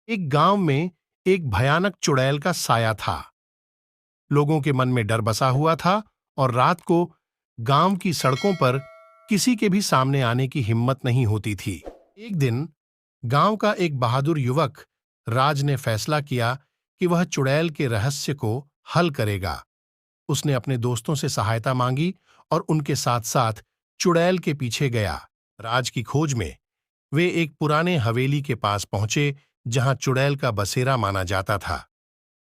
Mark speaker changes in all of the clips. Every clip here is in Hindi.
Speaker 1: एक गांव में एक भयानक चुड़ैल का साया था। लोगों के मन में डर बसा हुआ था और रात को गांव की सड़कों पर किसी के भी सामने आने की हिम्मत नहीं होती थी। एक दिन गांव का एक बहादुर युवक राज ने फैसला किया कि वह चुड़ैल के रहस्य को हल करेगा। उसने अपने दोस्तों से सहायता मांगी और उनके साथ साथ चुड़ैल के पीछे गया। राज की खोज में वे एक पुराने हवेली के पास पहुंचे जहां चुड़ैल का बसेरा माना जाता था।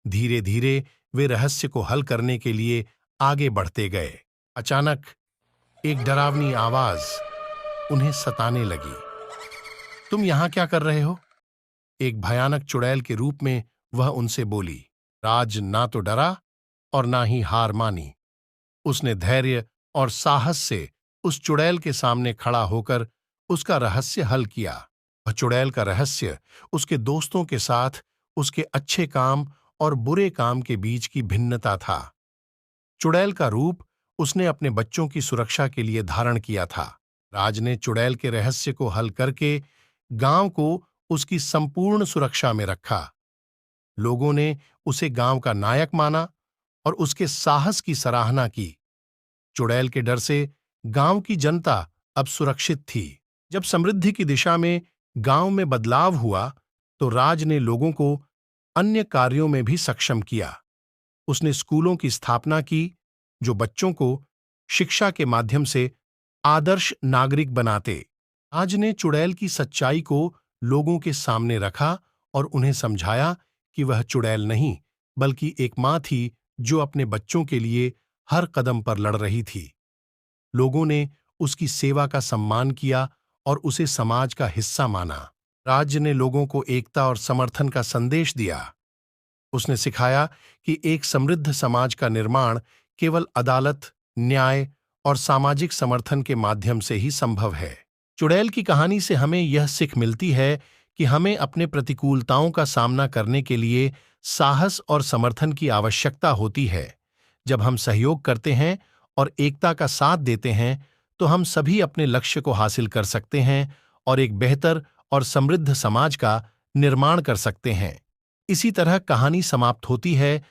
Speaker 1: धीरे धीरे वे रहस्य को हल करने के लिए आगे बढ़ते गए। अचानक एक डरावनी आवाज उन्हें सताने लगी। तुम यहां क्या कर रहे हो? एक भयानक चुड़ैल के रूप में वह उनसे बोली। राज ना तो डरा और ना ही हार मानी। उसने धैर्य और साहस से उस चुड़ैल के सामने खड़ा होकर उसका रहस्य हल किया। वह चुड़ैल का रहस्य उसके दोस्तों के साथ उसके अच्छे काम और बुरे काम के बीच की भिन्नता था। चुड़ैल का रूप उसने अपने बच्चों की सुरक्षा के लिए धारण किया था। राज ने चुड़ैल के रहस्य को हल करके गांव को उसकी संपूर्ण सुरक्षा में रखा। लोगों ने उसे गांव का नायक माना और उसके साहस की सराहना की। चुड़ैल के डर से गांव की जनता अब सुरक्षित थी। जब समृद्धि की दिशा में गांव में बदलाव हुआ तो राज ने लोगों को अन्य कार्यों में भी सक्षम किया। उसने स्कूलों की स्थापना की जो बच्चों को शिक्षा के माध्यम से आदर्श नागरिक बनाते। राज ने चुड़ैल की सच्चाई को लोगों के सामने रखा और उन्हें समझाया कि वह चुड़ैल नहीं बल्कि एक मां थी जो अपने बच्चों के लिए हर कदम पर लड़ रही थी। लोगों ने उसकी सेवा का सम्मान किया और उसे समाज का हिस्सा माना। राज्य ने लोगों को एकता और समर्थन का संदेश दिया। उसने सिखाया कि एक समृद्ध समाज का निर्माण केवल अदालत, न्याय और सामाजिक समर्थन के माध्यम से ही संभव है। चुड़ैल की कहानी से हमें यह सीख मिलती है कि हमें अपने प्रतिकूलताओं का सामना करने के लिए साहस और समर्थन की आवश्यकता होती है। जब हम सहयोग करते हैं और एकता का साथ देते हैं तो हम सभी अपने लक्ष्य को हासिल कर सकते हैं और एक बेहतर और समृद्ध समाज का निर्माण कर सकते हैं। इसी तरह कहानी समाप्त होती है।